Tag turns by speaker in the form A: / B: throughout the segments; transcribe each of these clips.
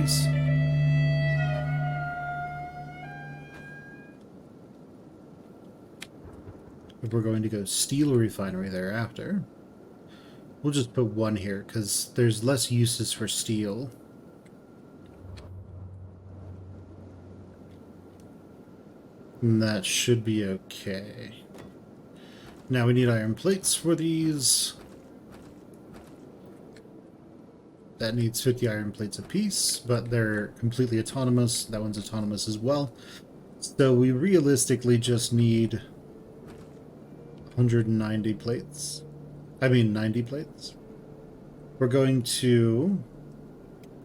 A: refineries. If we're going to go steel refinery thereafter, we'll just put one here because there's less uses for steel. And that should be okay. Now we need iron plates for these. That needs 50 iron plates apiece, but they're completely autonomous. That one's autonomous as well. So we realistically just need 190 plates. I mean 90 plates. We're going to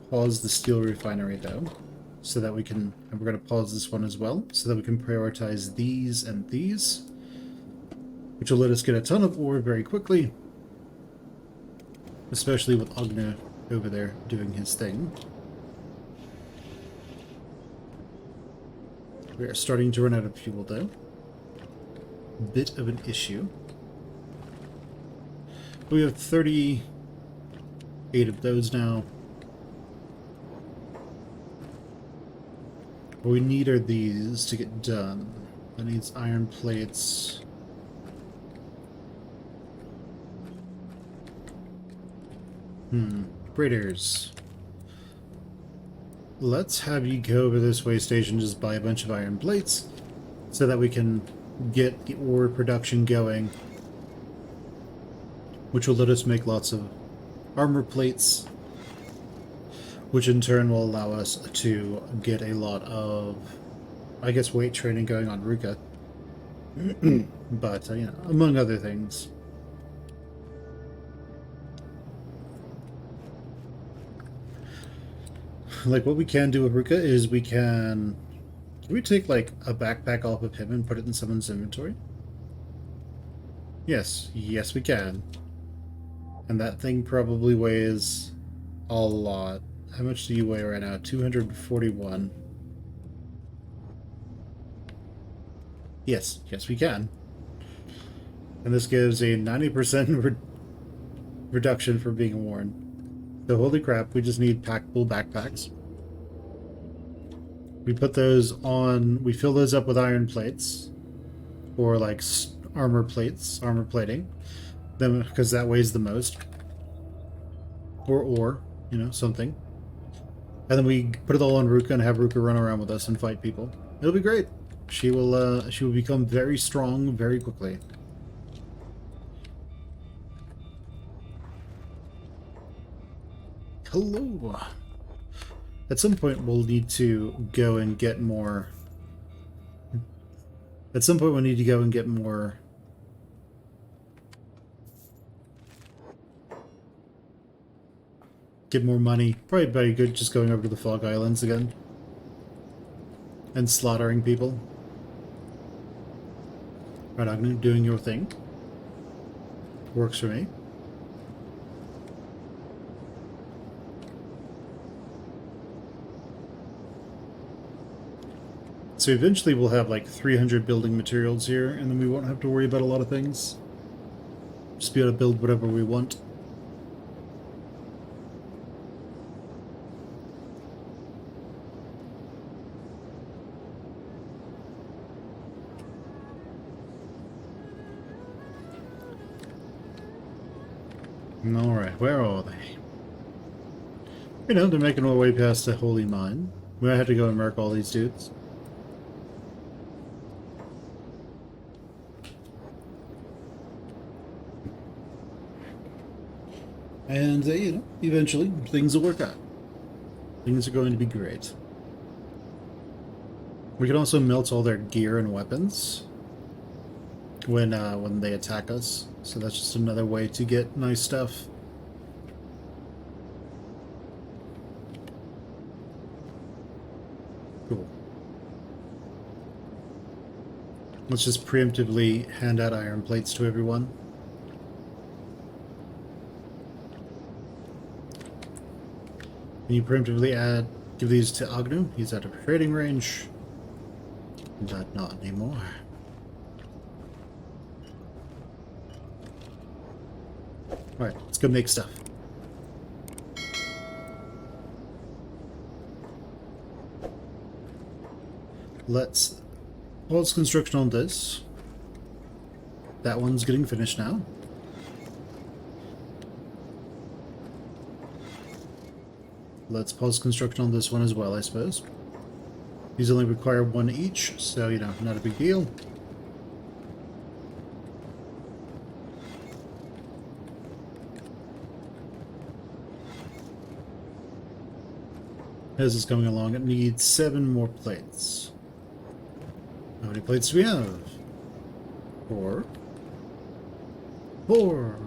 A: pause the steel refinery though, so that we can, and we're going to pause this one as well, so that we can prioritize these and these, which will let us get a ton of ore very quickly, especially with Agna over there doing his thing. We are starting to run out of fuel though. Bit of an issue. We have 38 of those now. What we need are these to get done. That needs iron plates. Breeders. Let's have you go over this way station, just buy a bunch of iron plates, so that we can get the ore production going, which will let us make lots of armor plates, which in turn will allow us to get a lot of, I guess, weight training going on Ruka. But, you know, among other things. Like, what we can do with Ruka is we can we take, like, a backpack off of him and put it in someone's inventory? Yes. Yes, we can. And that thing probably weighs a lot. How much do you weigh right now? 241. Yes. Yes, we can. And this gives a 90% reduction for being worn. So holy crap, we just need packable backpacks. We put those on, we fill those up with iron plates, or like armor plates, armor plating, then because that weighs the most, or you know, something. And then we put it all on Ruka and have Ruka run around with us and fight people. It'll be great. She will become very strong very quickly. Hello. At some point, we'll need to go and get more. At some point, we'll need to go and get more. Get more money. Probably very good just going over to the Fog Islands again. And slaughtering people. Right, Agnew, doing your thing. Works for me. So eventually we'll have like 300 building materials here, and then we won't have to worry about a lot of things. Just be able to build whatever we want. Alright, where are they? You know, they're making our way past the Holy Mine. We might have to go and murk all these dudes. And, you know, eventually things will work out. Things are going to be great. We can also melt all their gear and weapons when they attack us. So that's just another way to get nice stuff. Cool. Let's just preemptively hand out iron plates to everyone. Can you preemptively give these to Agnew? He's out of trading range. But not anymore. Alright, let's go make stuff. let's pause construction on this. That one's getting finished now. Let's pause construction on this one as well, I suppose. These only require one each, so, you know, not a big deal. As it's going along, it needs 7 more plates. How many plates do we have? 4. 4!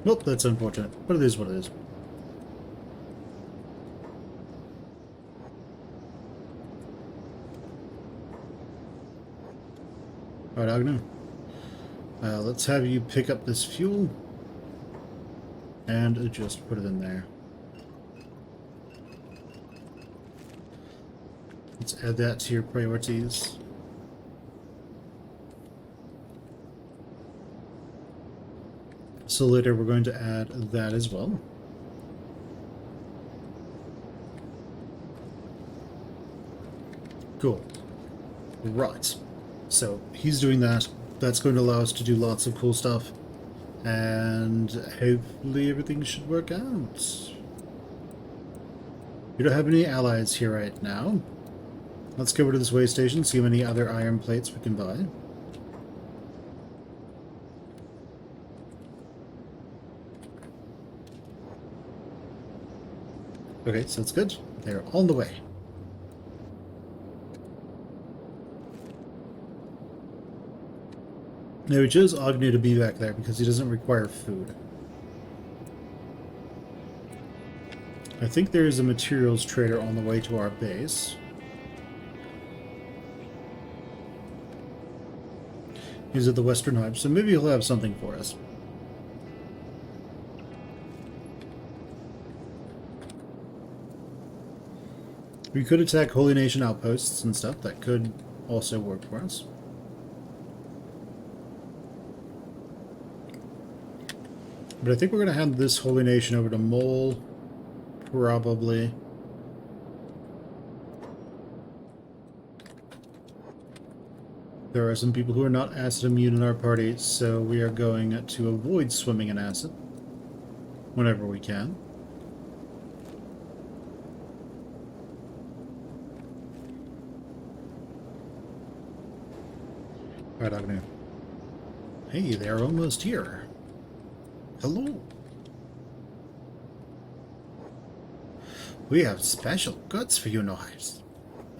A: Nope, that's unfortunate, but it is what it is. Alright, Agnew. Let's have you pick up this fuel and just put it in there. Let's add that to your priorities. So later we're going to add that as well. Cool. Right. So he's doing that. That's going to allow us to do lots of cool stuff. And hopefully everything should work out. We don't have any allies here right now. Let's go over to this way station, see how many other iron plates we can buy. Okay, so that's good. They're on the way. Now we chose Agnew to be back there because he doesn't require food. I think there is a materials trader on the way to our base. He's at the Western Hive, so maybe he'll have something for us. We could attack Holy Nation outposts and stuff. That could also work for us. But I think we're going to hand this Holy Nation over to Mole, probably. There are some people who are not acid immune in our party, so we are going to avoid swimming in acid whenever we can. Alright, Agnew. Hey, they're almost here. Hello. We have special goods for you, knives.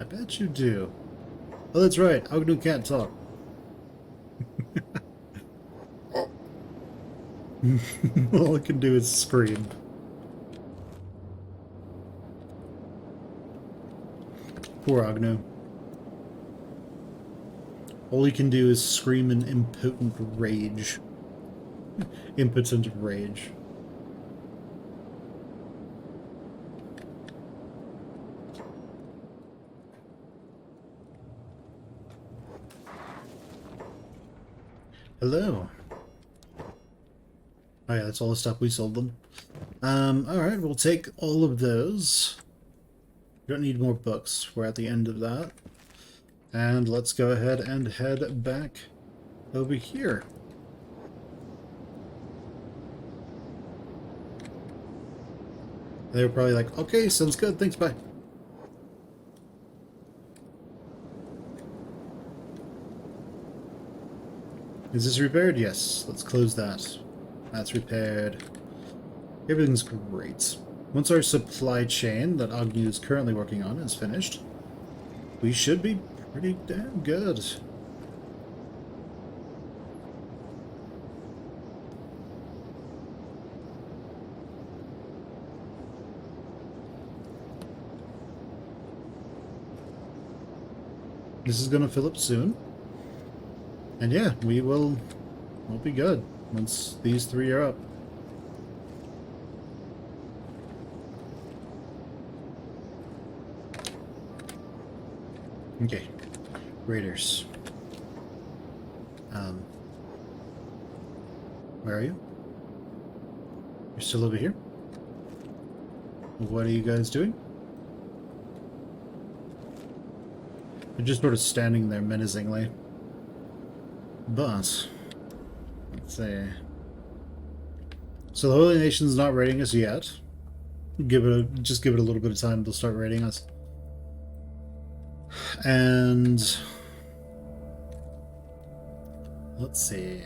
A: I bet you do. Oh, that's right. Agnew can't talk. All I can do is scream. Poor Agnew. All he can do is scream in impotent rage. Impotent rage. Hello. Oh yeah, that's all the stuff we sold them. Alright, we'll take all of those. We don't need more books. We're at the end of that. And let's go ahead and head back over here. They were probably like, okay, sounds good, thanks, bye. Is this repaired? Yes. Let's close that. That's repaired. Everything's great. Once our supply chain that Agnew is currently working on is finished, we should be pretty damn good. This is going to fill up soon. And yeah, we'll be good once these 3 are up. Okay, Raiders. Where are you? You're still over here? What are you guys doing? You're just sort of standing there menacingly. But, let's see. So the Holy Nation's not raiding us yet. Just give it a little bit of time, they'll start raiding us. And let's see.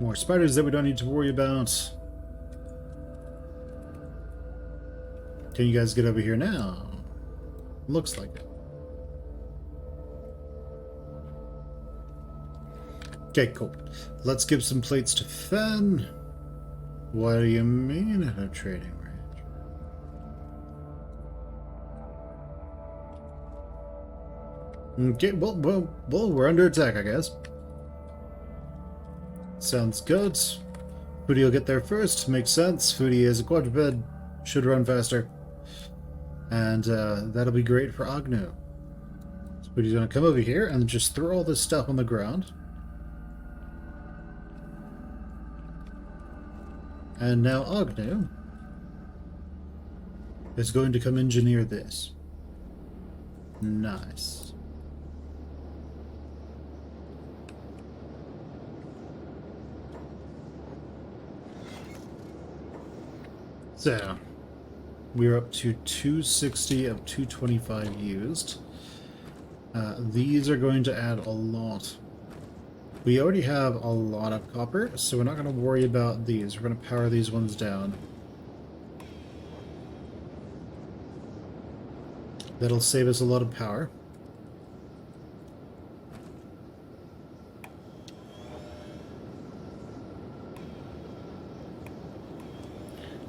A: More spiders that we don't need to worry about. Can you guys get over here now? Looks like it. Okay, cool. Let's give some plates to Fen. What do you mean at a trading range? Okay, well, we're under attack, I guess. Sounds good. Foodie will get there first. Makes sense. Foodie is a quadruped. Should run faster. And that'll be great for Agnew. So Foodie's going to come over here and just throw all this stuff on the ground. And now Agnew is going to come engineer this. Nice. So, we're up to 260 of 225 used. These are going to add a lot. We already have a lot of copper, so we're not going to worry about these. We're going to power these ones down. That'll save us a lot of power.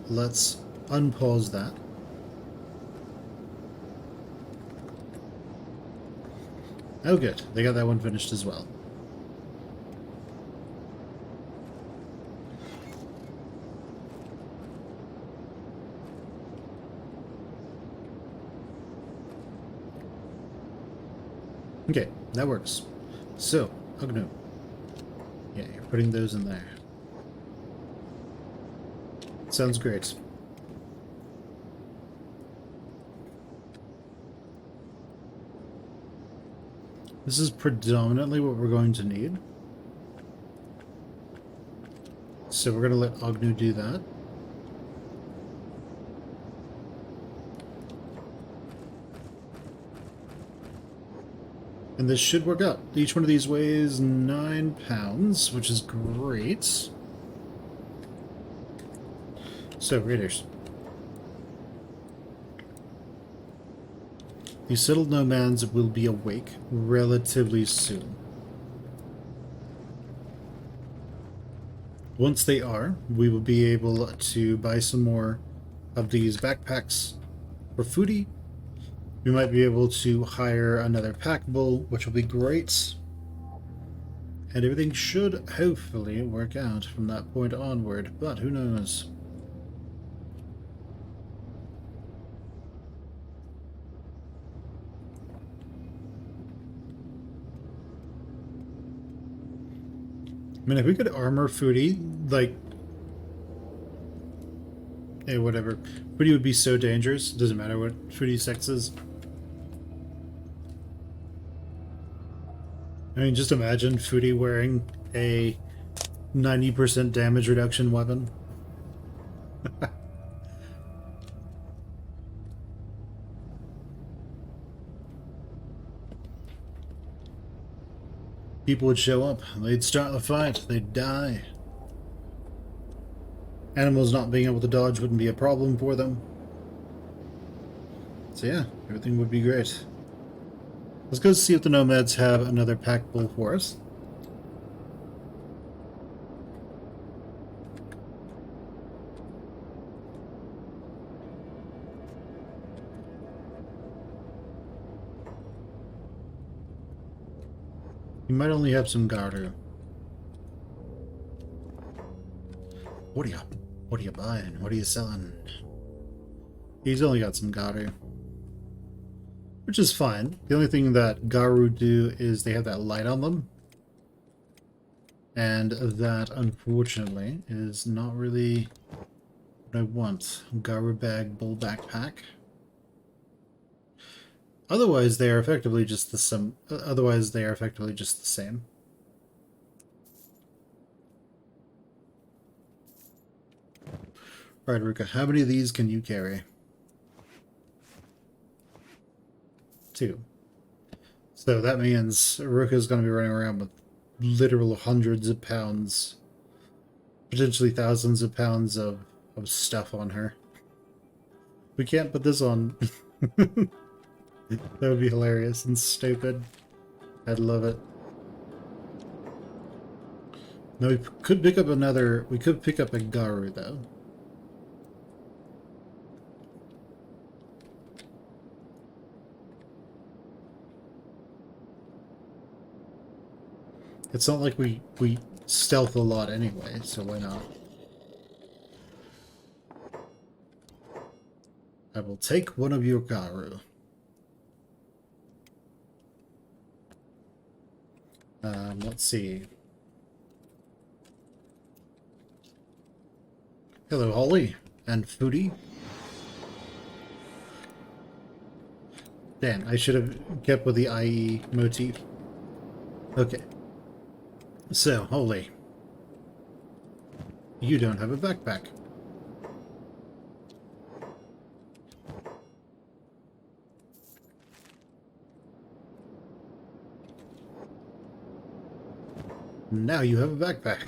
A: Let's unpause that. Oh good, they got that one finished as well. Okay, that works. So, Agnew. Yeah, you're putting those in there. Sounds great. This is predominantly what we're going to need. So we're going to let Agnew do that. And this should work out. Each one of these weighs 9 pounds, which is great. So, raiders. These settled nomads will be awake relatively soon. Once they are, we will be able to buy some more of these backpacks for Foodie. We might be able to hire another pack bull, which will be great. And everything should hopefully work out from that point onward, but who knows? I mean, if we could armor Foodie, like... Hey, whatever. Foodie would be so dangerous. Doesn't matter what Foodie's sex is. I mean, just imagine Foodie wearing a 90% damage reduction weapon. People would show up. They'd start the fight. They'd die. Animals not being able to dodge wouldn't be a problem for them. So yeah, everything would be great. Let's go see if the nomads have another pack bull for us. You might only have some Garu. What are you buying? What are you selling? He's only got some Garu. which is fine. The only thing that Garu do is they have that light on them. And that, unfortunately, is not really what I want. Garu bag, bull backpack. Otherwise, they are effectively just the same. Otherwise, they are effectively just the same. All right, Ruka, how many of these can you carry? 2. So that means Ruka's going to be running around with literal hundreds of pounds, potentially thousands of pounds of stuff on her. We can't put this on. That would be hilarious and stupid. I'd love it. No, we could pick up another... We could pick up a Garu, though. It's not like we stealth a lot anyway, so why not? I will take one of your Garu. Let's see. Hello, Holly and Foodie. Damn, I should have kept with the IE motif. Okay. So, Holly. You don't have a backpack. Now you have a backpack.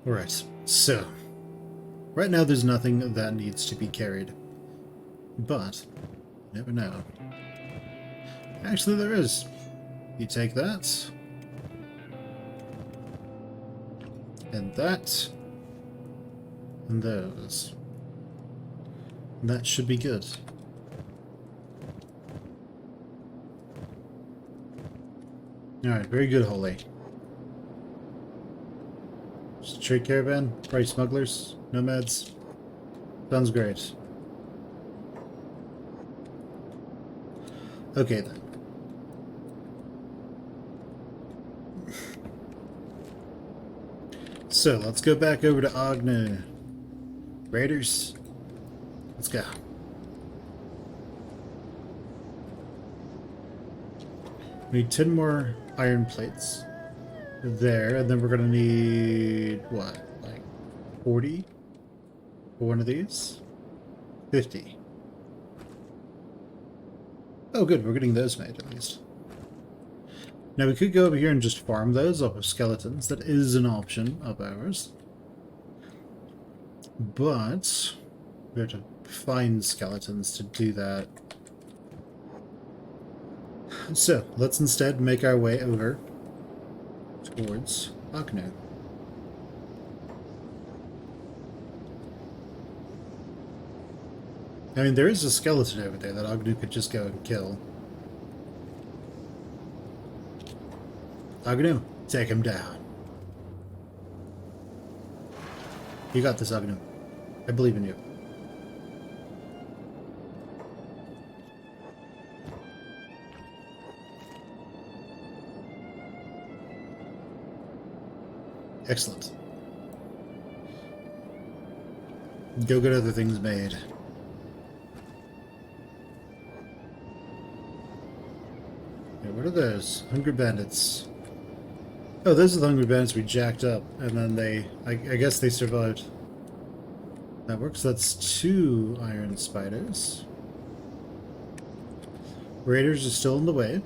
A: Alright, so right now there's nothing that needs to be carried. But you never know. Actually there is. You take that. And that. And those. And that should be good. Alright, very good, Holly. Just a trade caravan? Probably smugglers? Nomads? Sounds great. Okay, then. So, let's go back over to Agnew. Raiders, let's go. We need 10 more iron plates there, and then we're gonna need what, like 40 for one of these? 50. Oh good, we're getting those made at least. Now we could go over here and just farm those off of skeletons. That is an option of ours. But we have to find skeletons to do that. So, let's instead make our way over towards Agnew. I mean, there is a skeleton over there that Agnew could just go and kill. Agnew, take him down. You got this, Agnew. I believe in you. Excellent. Go get other things made. Yeah, what are those? Hungry Bandits. Oh, those are the Hungry Bandits we jacked up, and then they... I guess they survived. That works. That's 2 iron spiders. Raiders are still in the way.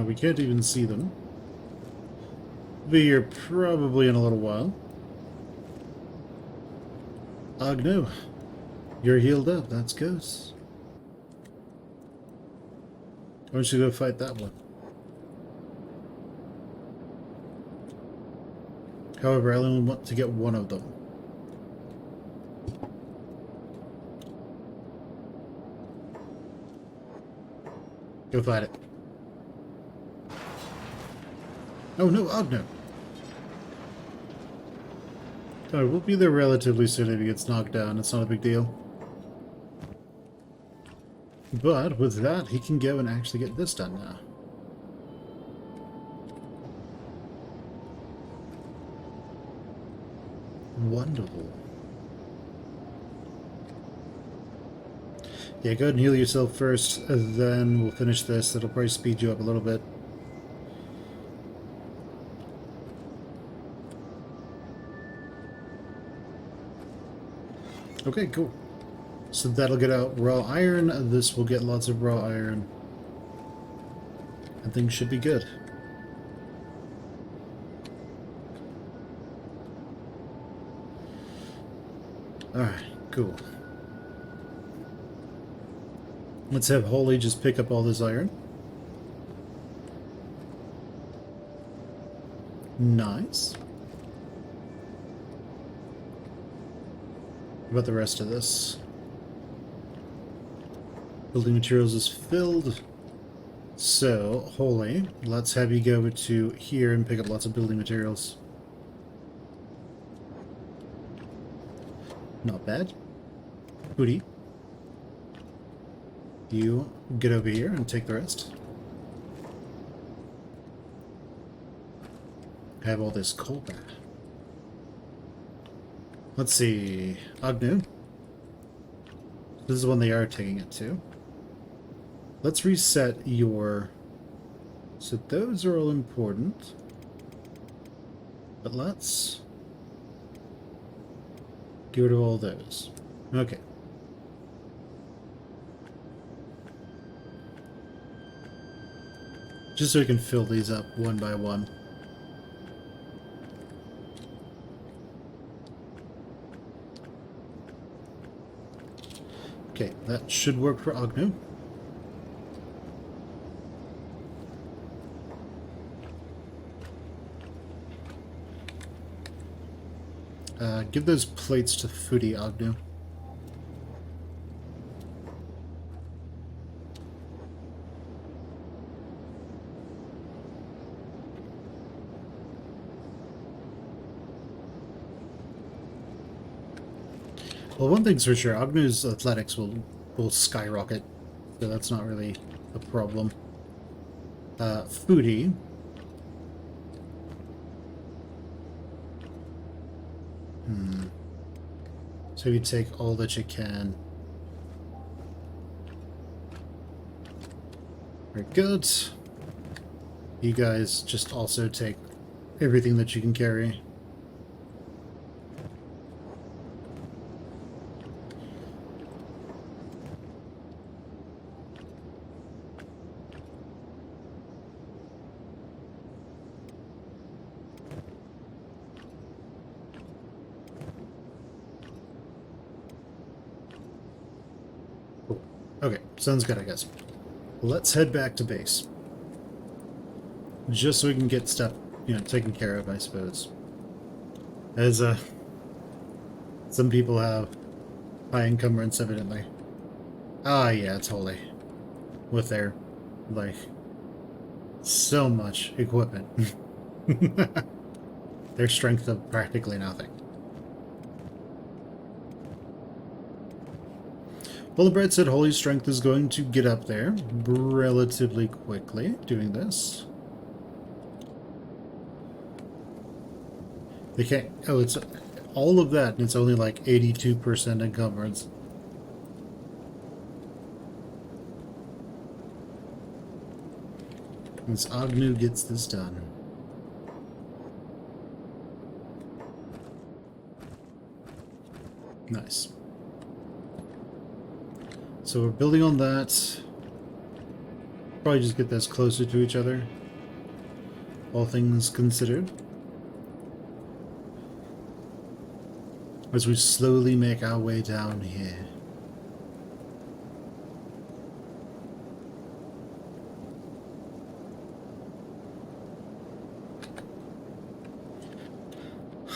A: We can't even see them. Be here probably in a little while. Agnew, you're healed up. That's good. Why don't you go fight that one? However, I only want to get one of them. Go fight it. Oh no, Agnew! Oh, we'll be there relatively soon if he gets knocked down. It's not a big deal. But with that, he can go and actually get this done now. Wonderful. Yeah, go ahead and heal yourself first, and then we'll finish this. It'll probably speed you up a little bit. Okay, cool. So that'll get out raw iron. This will get lots of raw iron. And things should be good. Alright, cool. Let's have Holy just pick up all this iron. Nice. What about the rest of this? Building materials is filled. So, Holy, let's have you go to here and pick up lots of building materials. Not bad. Booty. You get over here and take the rest. Have all this coal back. Let's see. Agnew. This is when they are taking it to. Let's reset your... So those are all important. But let's... get rid of all those. Okay. Just so we can fill these up one by one. Okay, that should work for Agnew. Give those plates to Foodie, Agnew. Well, one thing's for sure, Agnew's athletics will skyrocket, so that's not really a problem. Foodie. So you take all that you can. Very good. You guys just also take everything that you can carry. Okay, sounds good, I guess. Let's head back to base. Just so we can get stuff, taken care of, I suppose. As, some people have high encumbrance, evidently. Ah, yeah, it's Holy. With their, like, so much equipment. Their strength of practically nothing. Well, the Brett said Holy Strength is going to get up there relatively quickly doing this. They can't... Oh, it's all of that, and it's only like 82% encumbrance. Once Agnew gets this done. Nice. So we're building on that. Probably just get this closer to each other. All things considered. As we slowly make our way down here.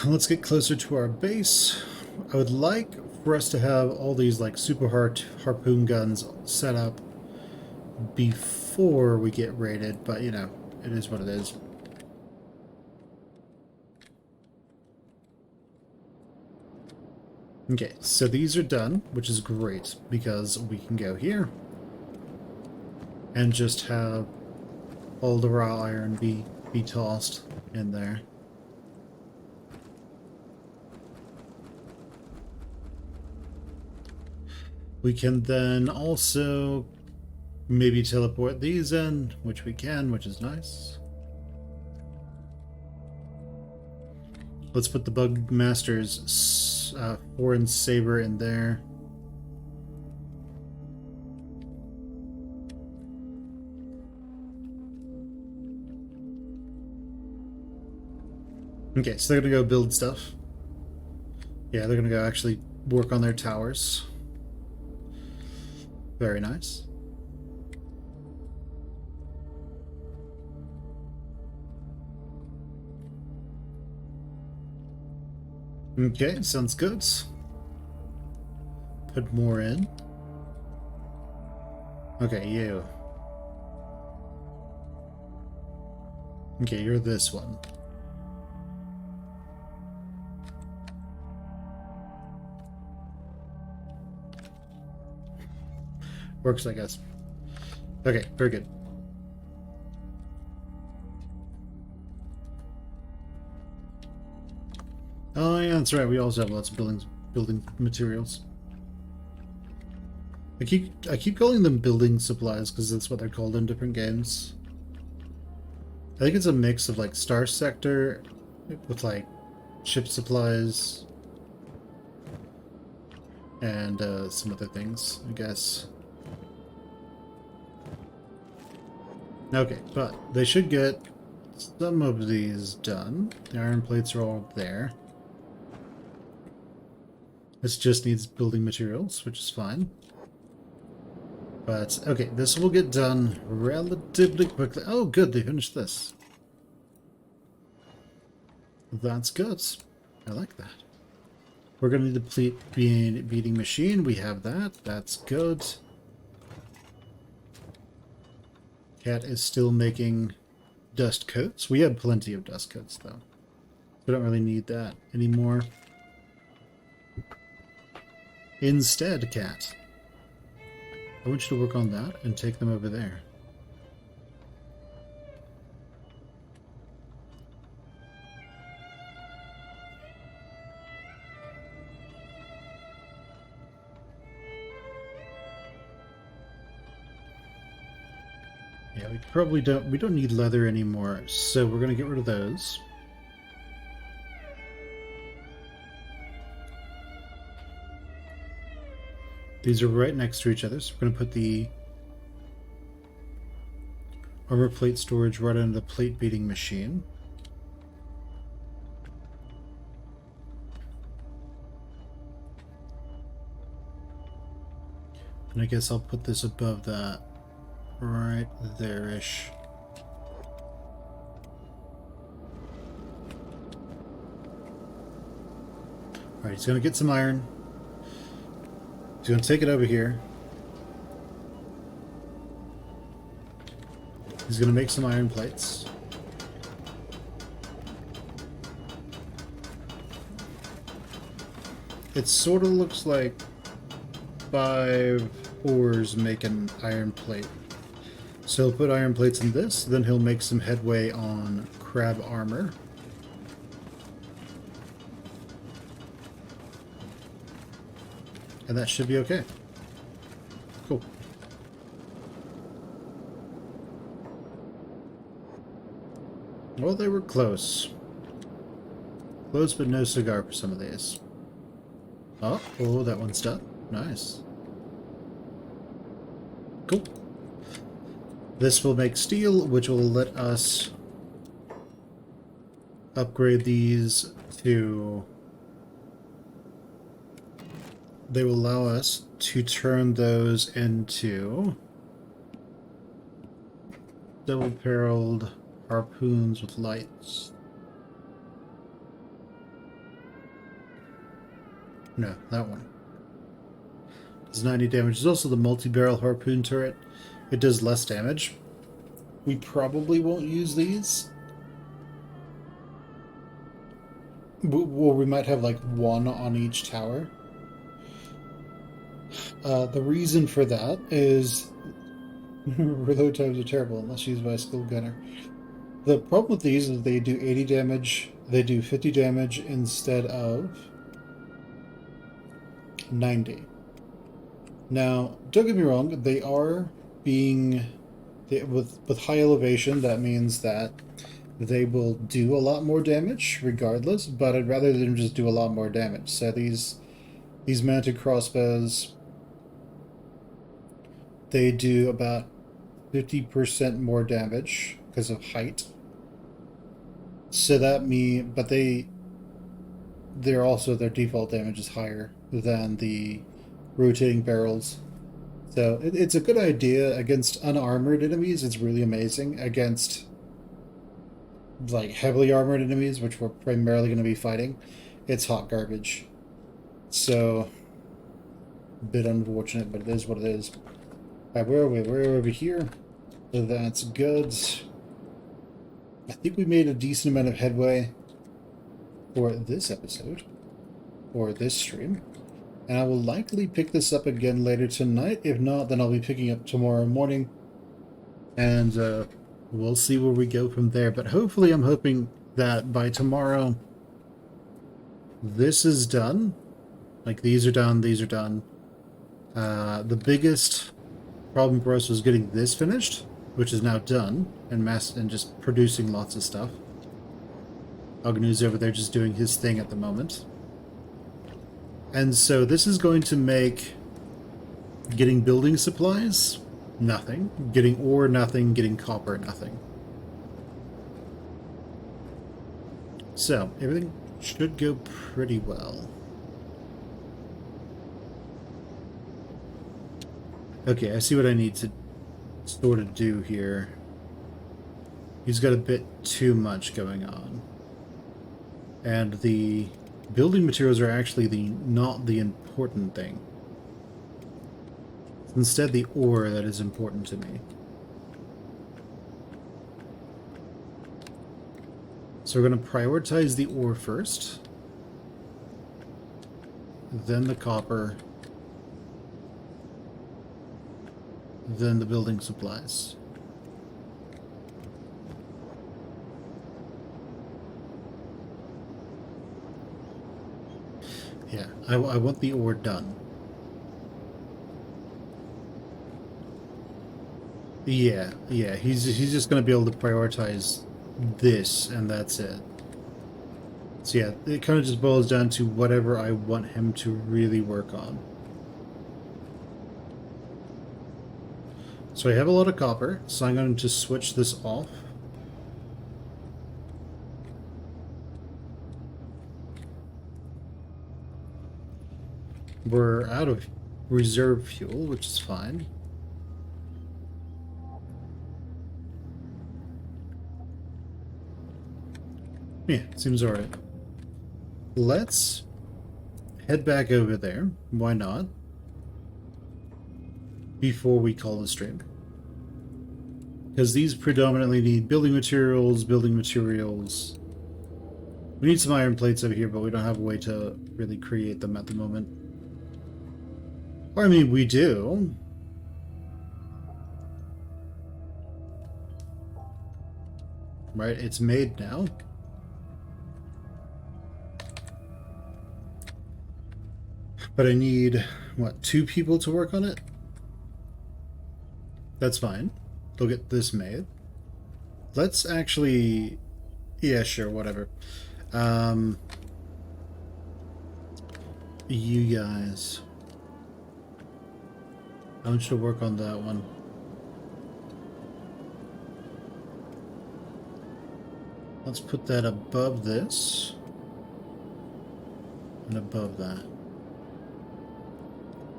A: Let's get closer to our base. I would like for us to have all these like super harpoon guns set up before we get raided, but it is what it is. Okay, so these are done, which is great, because we can go here and just have all the raw iron be tossed in there. We can then also maybe teleport these in, which we can, which is nice. Let's put the Bug Master's foreign saber in there. Okay, so they're gonna go build stuff. Yeah, they're gonna go actually work on their towers. Very nice. Okay, sounds good. Put more in. Okay, you. Okay, you're this one. Works, I guess. Okay, very good. Oh yeah, that's right. We also have lots of building materials. I keep calling them building supplies because that's what they're called in different games. I think it's a mix of like Star Sector with like ship supplies and some other things, I guess. Okay, but they should get some of these done. The iron plates are all there. This just needs building materials, which is fine. But, okay, this will get done relatively quickly. Oh, good, they finished this. That's good. I like that. We're going to need the plate beating machine. We have that. That's good. Cat is still making dust coats. We have plenty of dust coats, though. We don't really need that anymore. Instead, Cat, I want you to work on that and take them over there. Yeah, we probably don't need leather anymore, so we're gonna get rid of those. These are right next to each other, so we're gonna put the armor plate storage right under the plate beating machine. And I guess I'll put this above that. Right there-ish. Alright, he's gonna get some iron. He's gonna take it over here. He's gonna make some iron plates. It sort of looks like 5 ores make an iron plate. So he'll put iron plates in this, then he'll make some headway on crab armor. And that should be okay. Cool. Well, they were close. Close but no cigar for some of these. Oh, that one's done. Nice. Cool. This will make steel, which will let us upgrade these to... They will allow us to turn those into double-barreled harpoons with lights. No, that one. Does 90 damage. There's also the multi-barrel harpoon turret. It does less damage. We probably won't use these. Well, we might have like one on each tower. The reason for that is reload times are terrible unless used by a skilled gunner. The problem with these is they do 80 damage, they do 50 damage instead of 90. Now, don't get me wrong, they are being with high elevation. That means that they will do a lot more damage regardless. But I'd rather them just do a lot more damage. So these mounted crossbows, they do about 50% more damage because of height. So but they're also, their default damage is higher than the rotating barrels. So it's a good idea against unarmored enemies. It's really amazing against like heavily armored enemies, which we're primarily going to be fighting. It's hot garbage. So a bit unfortunate, but it is what it is. Alright, where are we? We're over here. So that's good. I think we made a decent amount of headway for this episode, or this stream. And I will likely pick this up again later tonight. If not, then I'll be picking up tomorrow morning. And we'll see where we go from there. But hopefully I'm hoping that by tomorrow, this is done. Like, these are done, these are done. The biggest problem for us was getting this finished, which is now done, and just producing lots of stuff. Agnews over there just doing his thing at the moment. And so this is going to make getting building supplies nothing, getting ore nothing, getting copper nothing. So everything should go pretty well. Okay, I see what I need to sort of do here. He's got a bit too much going on. And the building materials are actually not the important thing. It's instead the ore that is important to me. So we're going to prioritize the ore first, then the copper, then the building supplies. Yeah, I want the ore done. Yeah, he's just going to be able to prioritize this, and that's it. So yeah, it kind of just boils down to whatever I want him to really work on. So I have a lot of copper, so I'm going to switch this off. We're out of reserve fuel, which is fine. Yeah, seems alright. Let's head back over there. Why not? Before we call the stream. Because these predominantly need building materials. We need some iron plates over here, but we don't have a way to really create them at the moment. Or, I mean, we do. Right, it's made now. But I need, what, 2 people to work on it? That's fine. They'll get this made. Let's actually... Yeah, sure, whatever. You guys... I want you to work on that one. Let's put that above this. And above that.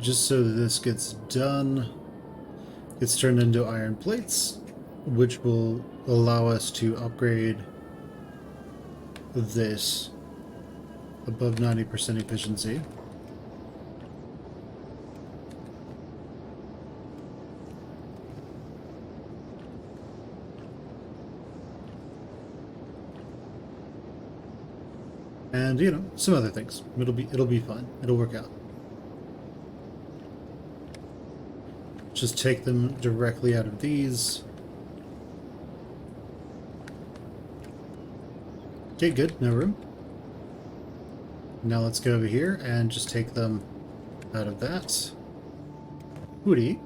A: Just so that this gets done. Gets turned into iron plates, which will allow us to upgrade this above 90% efficiency. And, you know, some other things. It'll be fine. It'll work out. just take them directly out of these. Okay, good. No room. Now let's go over here and just take them out of that. Hootie.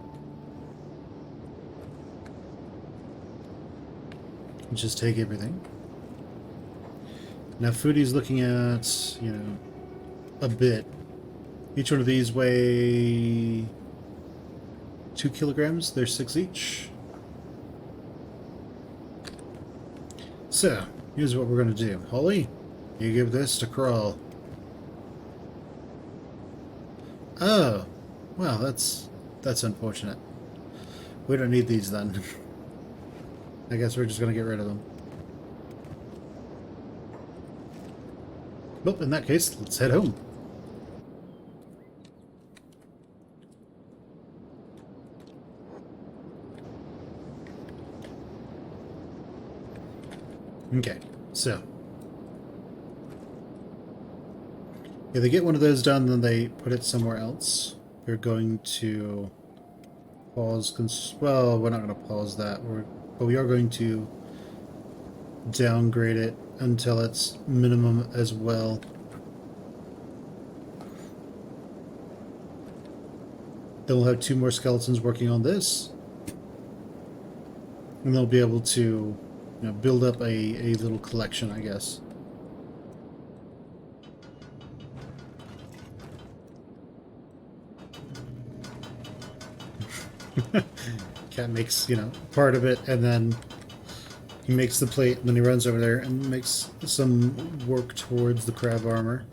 A: Just take everything. Now Foodie's looking at, you know, a bit. Each one of these weigh 2 kilograms. They're 6 each. So, here's what we're going to do. Holly, you give this to Crawl. Oh, well, that's unfortunate. We don't need these then. I guess we're just going to get rid of them. Well, in that case, let's head home. Okay, so yeah, they get one of those done, then they put it somewhere else. We're going to pause. Well, we're not going to pause that. But we are going to downgrade it until it's minimum as well. Then we'll have 2 more skeletons working on this, and they'll be able to, you know, build up a little collection, I guess. Cat makes, you know, part of it, and then he makes the plate, and then he runs over there and makes some work towards the crab armor.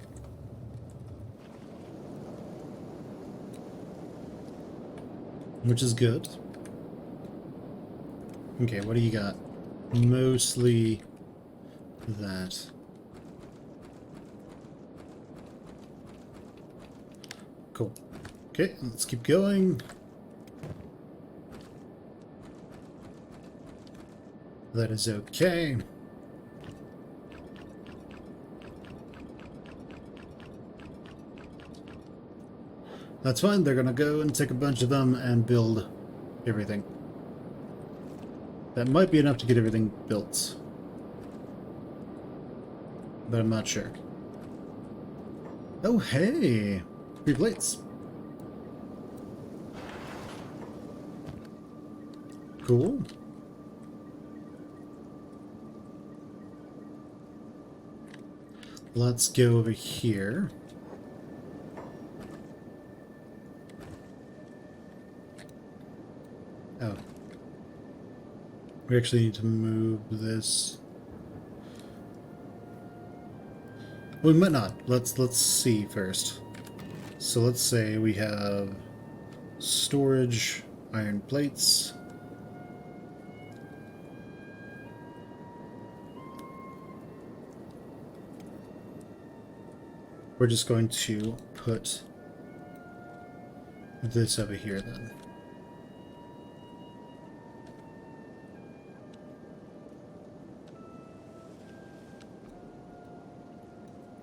A: Which is good. Okay, what do you got? Mostly that. Cool. Okay, let's keep going. That is okay. That's fine, they're gonna go and take a bunch of them and build everything. That might be enough to get everything built, but I'm not sure. Oh, hey! 3 plates. Cool. Let's go over here. Oh. We actually need to move this. We might not. Let's see first. So let's say we have storage, iron plates. We're just going to put this over here then.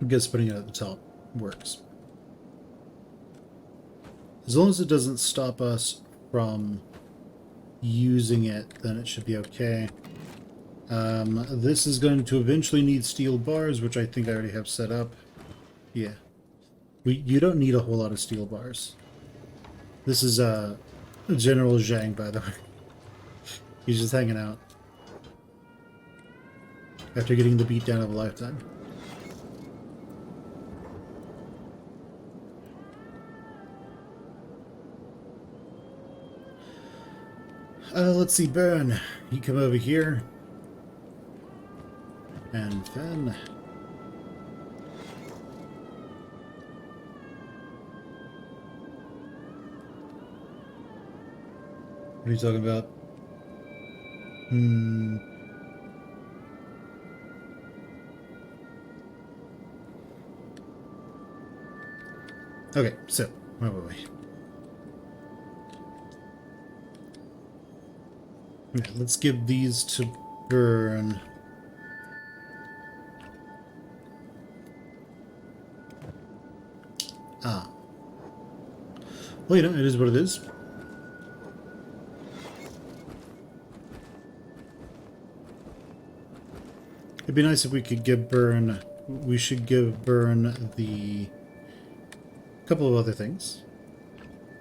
A: I guess putting it at the top works. As long as it doesn't stop us from using it, then it should be okay. This is going to eventually need steel bars, which I think I already have set up. Yeah. You don't need a whole lot of steel bars. This is General Zhang, by the way. He's just hanging out after getting the beatdown of a lifetime. Let's see, Burn. You come over here. And then... What are you talking about? Okay, so, where were we? Yeah, let's give these to Burn. Ah. Well, you know, it is what it is. It'd be nice if we could give Burn... We should give Burn the... couple of other things.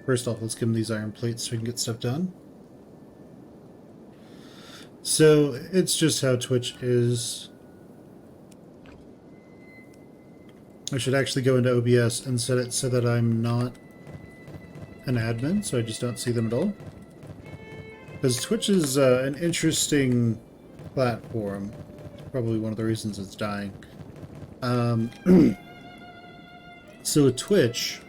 A: First off, let's give him these iron plates so we can get stuff done. So, it's just how Twitch is. I should actually go into OBS and set it so that I'm not an admin, so I just don't see them at all. Because Twitch is an interesting platform. Probably one of the reasons it's dying. So with Twitch,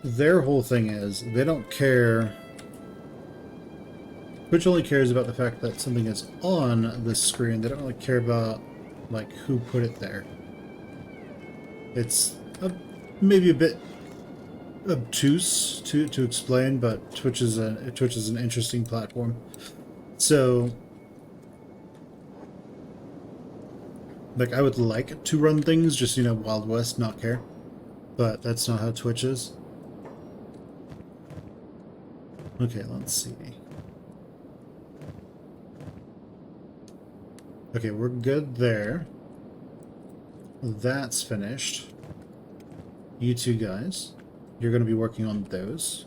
A: their whole thing is they don't care. Twitch only cares about the fact that something is on the screen. They don't really care about like who put it there. It's maybe a bit obtuse to explain, but Twitch is an interesting platform. So, like, I would like to run things just, you know, Wild West, not care, but that's not how Twitch is. Okay, let's see. Okay, we're good there. That's finished. You two guys, you're going to be working on those.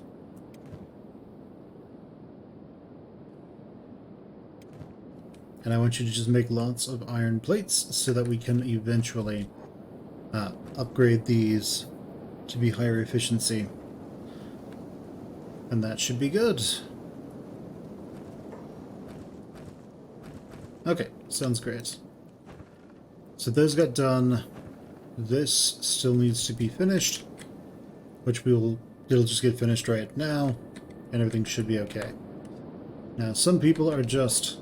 A: And I want you to just make lots of iron plates so that we can eventually upgrade these to be higher efficiency. And that should be good. Okay, sounds great. So those got done. This still needs to be finished, which it'll just get finished right now, and everything should be okay. Now, some people are just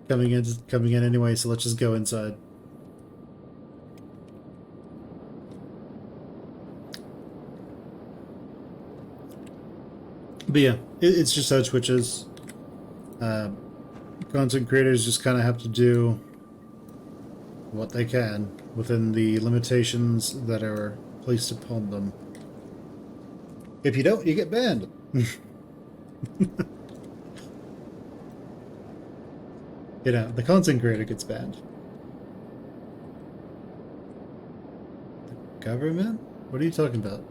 A: coming in anyway, so let's just go inside. But yeah, it's just how Twitch is. Content creators just kind of have to do what they can within the limitations that are placed upon them. If you don't, you get banned. You know, the content creator gets banned. The government? What are you talking about?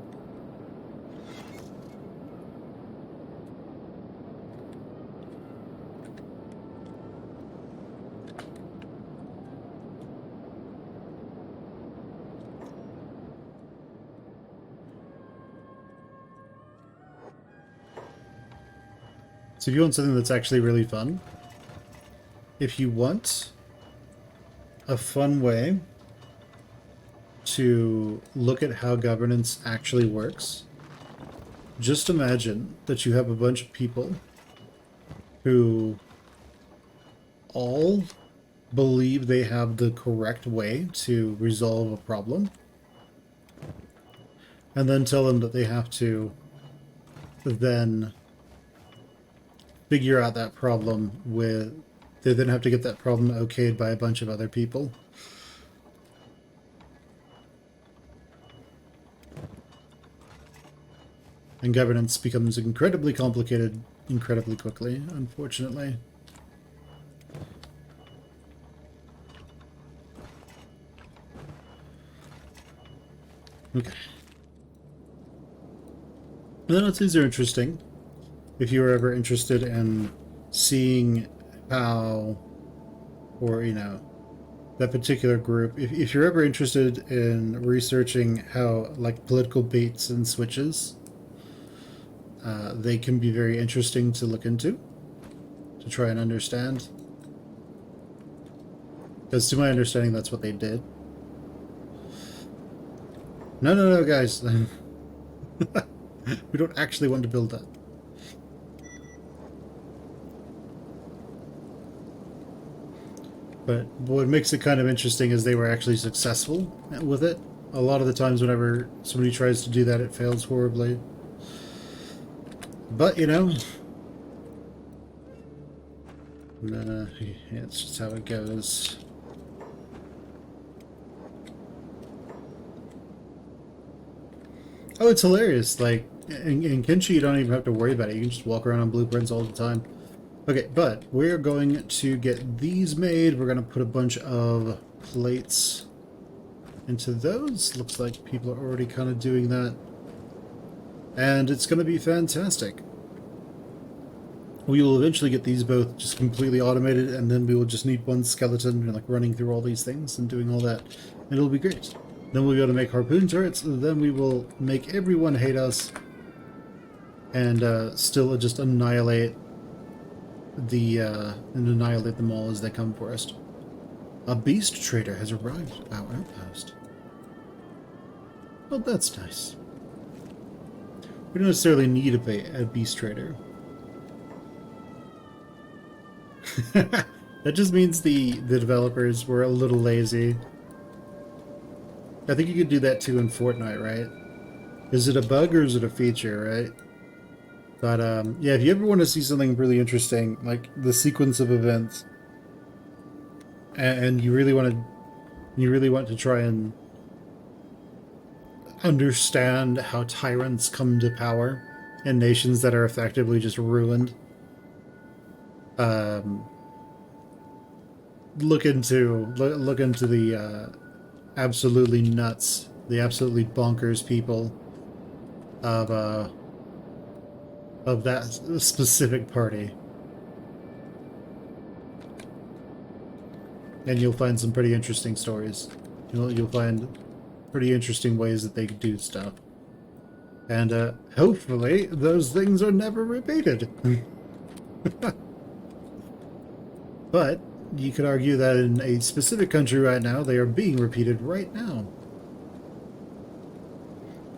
A: So if you want something that's actually really fun, if you want a fun way to look at how governance actually works, just imagine that you have a bunch of people who all believe they have the correct way to resolve a problem, and then tell them that they have to then figure out that problem they then have to get that problem okayed by a bunch of other people. And governance becomes incredibly complicated incredibly quickly, unfortunately. Okay. These are interesting. If you were ever interested in seeing how, or, you know, that particular group, if you're ever interested in researching how, like, political baits and switches, they can be very interesting to look into, to try and understand. Because to my understanding, that's what they did. No, guys. We don't actually want to build that. But what makes it kind of interesting is they were actually successful with it. A lot of the times whenever somebody tries to do that, it fails horribly. But, you know, it's just how it goes. Oh, it's hilarious. Like, in Kenshi, you don't even have to worry about it. You can just walk around on blueprints all the time. Okay, but we're going to get these made. We're going to put a bunch of plates into those. Looks like people are already kind of doing that. And it's going to be fantastic. We will eventually get these both just completely automated, and then we will just need one skeleton like running through all these things and doing all that. And it'll be great. Then we'll be able to make harpoon turrets, and then we will make everyone hate us and still just annihilate them all as they come for us. A beast trader has arrived at our outpost. Well, that's nice. We don't necessarily need a beast trader. That just means the developers were a little lazy. I think you could do that too in Fortnite, right? Is it a bug or is it a feature, right? But yeah, if you ever want to see something really interesting, like the sequence of events, and you really want to try and understand how tyrants come to power in nations that are effectively just ruined, look into the absolutely nuts, the absolutely bonkers people of that specific party, and you'll find some pretty interesting stories. You'll find pretty interesting ways that they do stuff, and hopefully those things are never repeated. But you could argue that in a specific country right now, they are being repeated right now.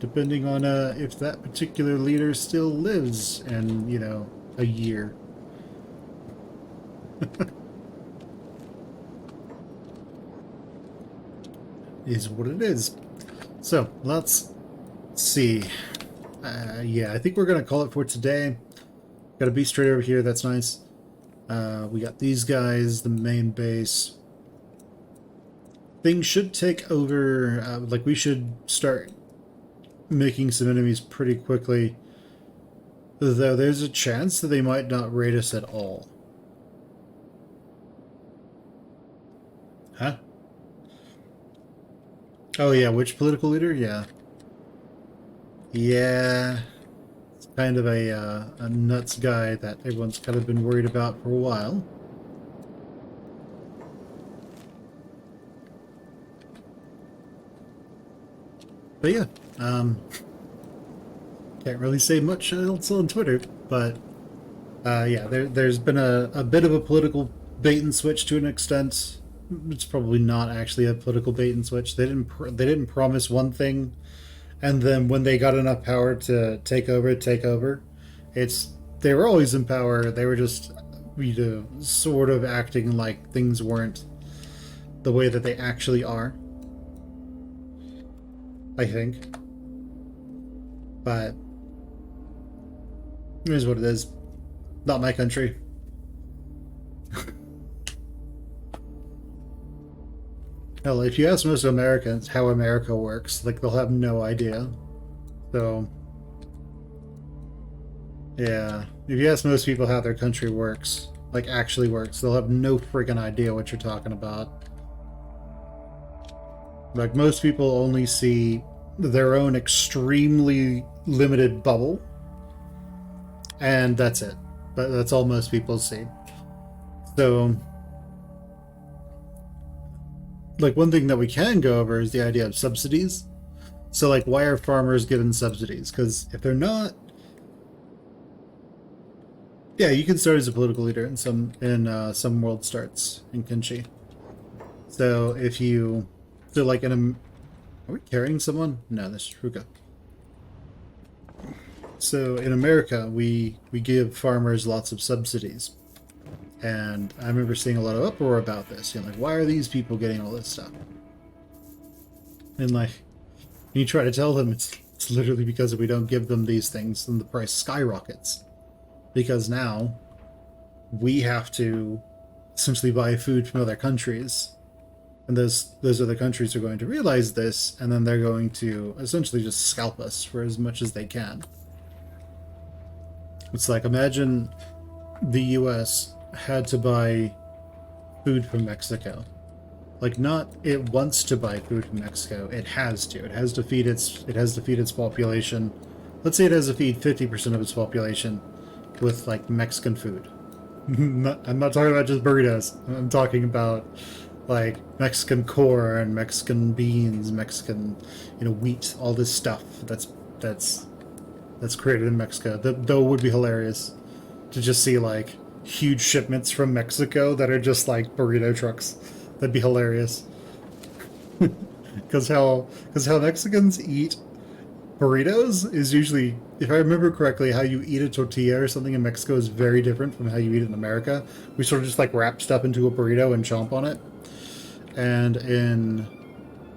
A: Depending on if that particular leader still lives in, you know, a year. Is what it is. So, let's see. Yeah, I think we're going to call it for today. Got a beast trader over here, that's nice. We got these guys, the main base. Things should take over, like we should start making some enemies pretty quickly. Though there's a chance that they might not raid us at all. Huh? Oh yeah, which political leader? Yeah. Yeah. Kind of a nuts guy that everyone's kind of been worried about for a while. But yeah, can't really say much else on Twitter, but yeah, there's been a bit of a political bait and switch to an extent. It's probably not actually a political bait and switch. They didn't promise one thing, and then when they got enough power to take over. They were always in power. They were just, you know, sort of acting like things weren't the way that they actually are, I think. But it is what it is. Not my country. Hell, if you ask most Americans how America works, like, they'll have no idea. So, yeah. If you ask most people how their country works, like, actually works, they'll have no friggin' idea what you're talking about. Like, most people only see their own extremely limited bubble, and that's it. But that's all most people see. So, like, one thing that we can go over is the idea of subsidies. So, like, why are farmers given subsidies? Because if they're not... Yeah, you can start as a political leader in some world starts in Kenshi. So, if you... So, like, in a... Are we carrying someone? No, that's Ruka. So, in America, we give farmers lots of subsidies. And I remember seeing a lot of uproar about this. You know, like, why are these people getting all this stuff? And, like, you try to tell them it's literally because if we don't give them these things, then the price skyrockets. Because now we have to essentially buy food from other countries. And those other countries are going to realize this, and then they're going to essentially just scalp us for as much as they can. It's like, imagine the US had to buy food from Mexico. Like, not it wants to buy food from Mexico, it has to. It has to feed its population. Let's say it has to feed 50% of its population with like Mexican food. I'm not talking about just burritos. I'm talking about like Mexican corn, Mexican beans, Mexican, wheat, all this stuff that's created in Mexico. Though it would be hilarious to just see like huge shipments from Mexico that are just like burrito trucks. That'd be hilarious. Because how Mexicans eat burritos is usually, if I remember correctly, how you eat a tortilla or something in Mexico is very different from how you eat it in America. We sort of just like wrap stuff into a burrito and chomp on it. And in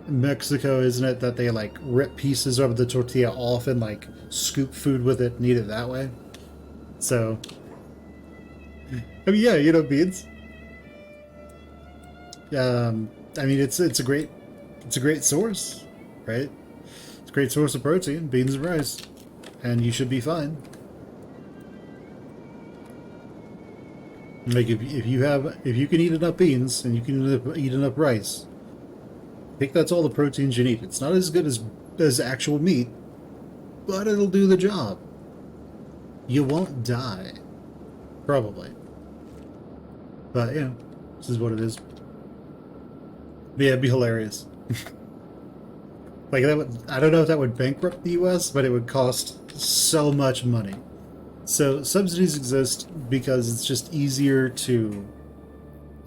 A: Mexico, isn't it that they like rip pieces of the tortilla off and like scoop food with it and eat it that way? So, I mean, yeah, beans. I mean, it's a great source, right? It's a great source of protein, beans and rice, and you should be fine. Like if you can eat enough beans and you can eat enough rice, I think that's all the proteins you need. It's not as good as actual meat, but it'll do the job. You won't die, probably. But yeah, this is what it is. But yeah, it'd be hilarious. Like that would, I don't know if that would bankrupt the US, but it would cost so much money. So subsidies exist because it's just easier to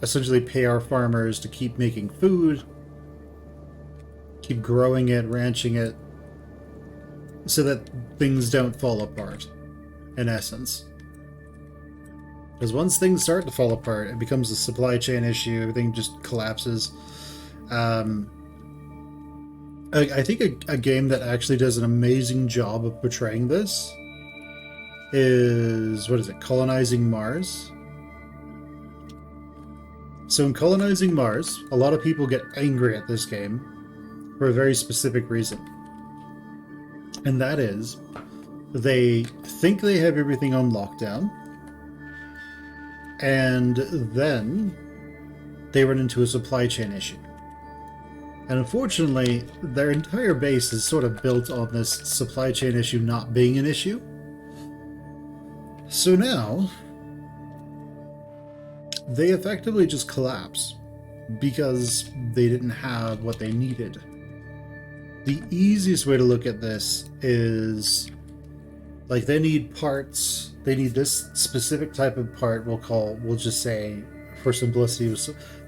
A: essentially pay our farmers to keep making food, keep growing it, ranching it, so that things don't fall apart, in essence. Because once things start to fall apart, it becomes a supply chain issue, everything just collapses. I think a game that actually does an amazing job of portraying this is, what is it, Colonizing Mars? So in Colonizing Mars, a lot of people get angry at this game for a very specific reason. And that is, they think they have everything on lockdown, and then they run into a supply chain issue. And unfortunately, their entire base is sort of built on this supply chain issue not being an issue. So now, they effectively just collapse because they didn't have what they needed. The easiest way to look at this is, like, they need parts, they need this specific type of part we'll just say, for simplicity,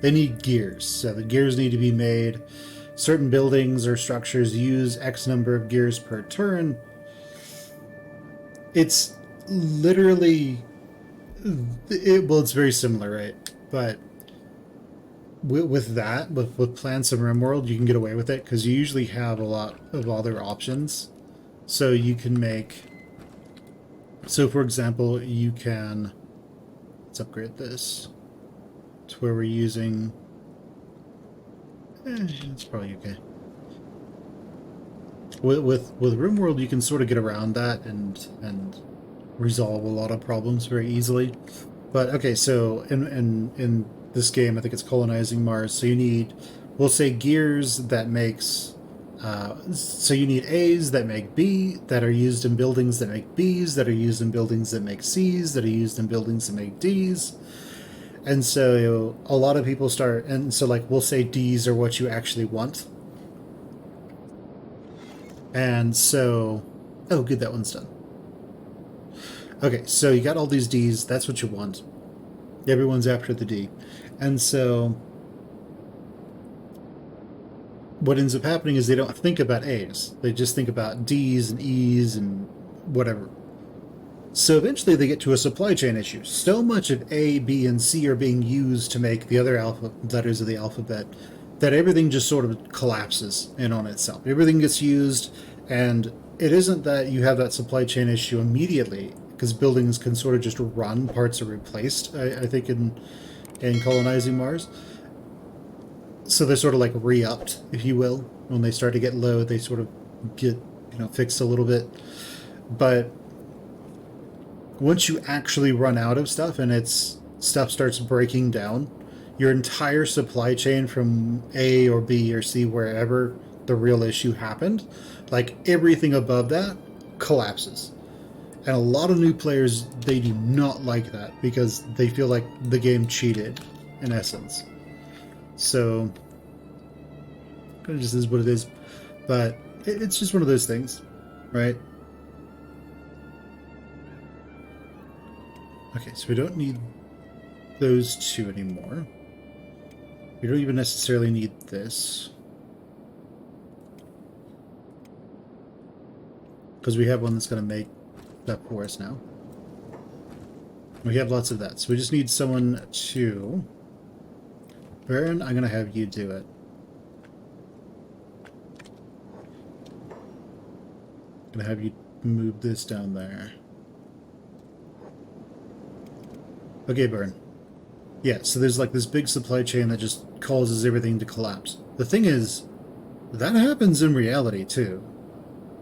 A: they need gears. So the gears need to be made. Certain buildings or structures use X number of gears per turn. It's literally, it's very similar, right? But with Plants and RimWorld, you can get away with it because you usually have a lot of other options. So you can make, so for example, you can, let's upgrade this to where we're using, it's probably okay. With RimWorld, you can sort of get around that and resolve a lot of problems very easily. But okay, so in this game, I think it's Colonizing Mars. So you need, we'll say, gears that makes. So you need A's that make B, that are used in buildings that make B's, that are used in buildings that make C's, that are used in buildings that make D's. And so a lot of people start, and so like we'll say D's are what you actually want. And so, oh good, that one's done. Okay, so you got all these D's, that's what you want. Everyone's after the D. And so what ends up happening is they don't think about A's. They just think about D's and E's and whatever. So eventually they get to a supply chain issue. So much of A, B, and C are being used to make the other letters of the alphabet that everything just sort of collapses in on itself. Everything gets used, and it isn't that you have that supply chain issue immediately, because buildings can sort of just run, parts are replaced, I think, in Colonizing Mars. So they're sort of like re-upped, if you will. When they start to get low, they sort of get, fixed a little bit. But once you actually run out of stuff and stuff starts breaking down, your entire supply chain from A or B or C, wherever the real issue happened, like everything above that collapses. And a lot of new players, they do not like that because they feel like the game cheated, in essence. So, it just is what it is. But it's just one of those things, right? Okay, so we don't need those two anymore. We don't even necessarily need this. Because we have one that's going to make that for us now. We have lots of that. So we just need someone to... Baron, I'm going to have you do it. I'm going to have you move this down there. Okay, Baron. Yeah, so there's like this big supply chain that just causes everything to collapse. The thing is, that happens in reality too.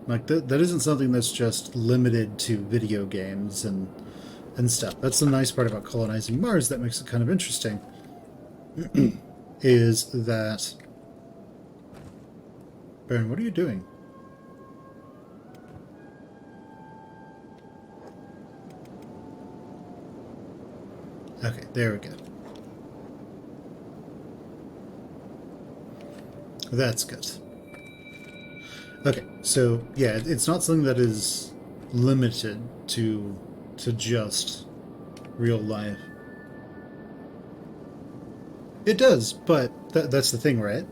A: Like, that isn't something that's just limited to video games and stuff. That's the nice part about colonizing Mars that makes it kind of interesting. Is that... Baron, what are you doing? Okay, there we go. That's good. Okay, so yeah, it's not something that is limited to just real life. It does, but that's the thing, right?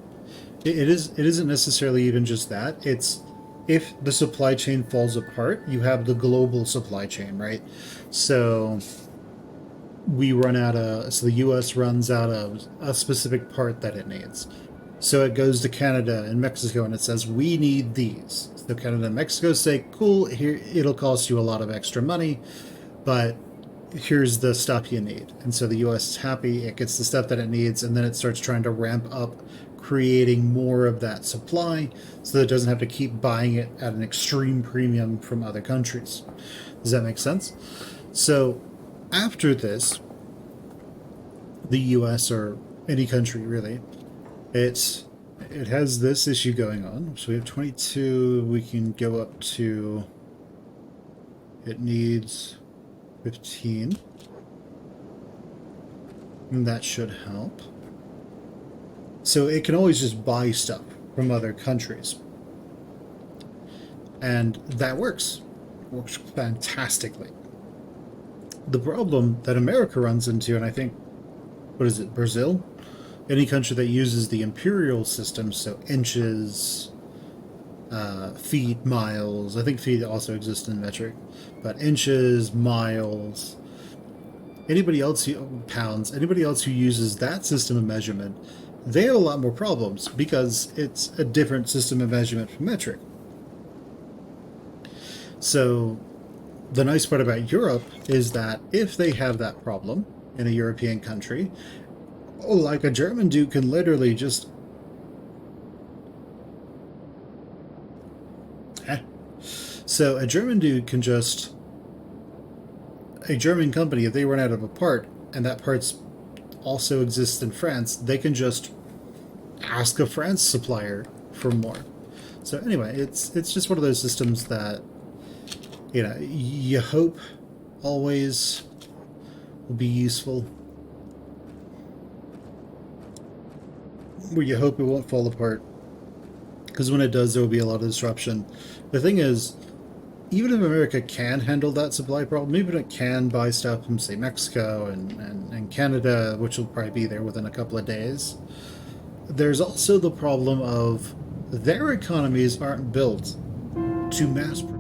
A: It isn't necessarily even just that. It's if the supply chain falls apart, you have the global supply chain, right? So we run out of, so the US runs out of a specific part that it needs. So it goes to Canada and Mexico and it says, we need these. So Canada and Mexico say, cool, here, it'll cost you a lot of extra money, but here's the stuff you need. And so the US is happy, it gets the stuff that it needs, and then it starts trying to ramp up creating more of that supply so that it doesn't have to keep buying it at an extreme premium from other countries. Does that make sense? So after this, the US, or any country really, it has this issue going on. So we have 22, we can go up to, it needs 15. And that should help. So it can always just buy stuff from other countries. And that works. Works fantastically. The problem that America runs into, and I think, what is it, Brazil? Any country that uses the imperial system, so inches, feet, miles. I think feet also exists in metric, but inches, miles. Anybody else, pounds, anybody else who uses that system of measurement, they have a lot more problems because it's a different system of measurement from metric. So the nice part about Europe is that if they have that problem in a European country, like a German dude can literally just... So a German dude can just... A German company, if they run out of a part, and that part also exists in France, they can just ask a France supplier for more. So anyway, it's just one of those systems that, you know, you hope always will be useful. Where you hope it won't fall apart. Because when it does, there will be a lot of disruption. The thing is, even if America can handle that supply problem, even if it can buy stuff from, say, Mexico and Canada, which will probably be there within a couple of days, there's also the problem of their economies aren't built to mass produce.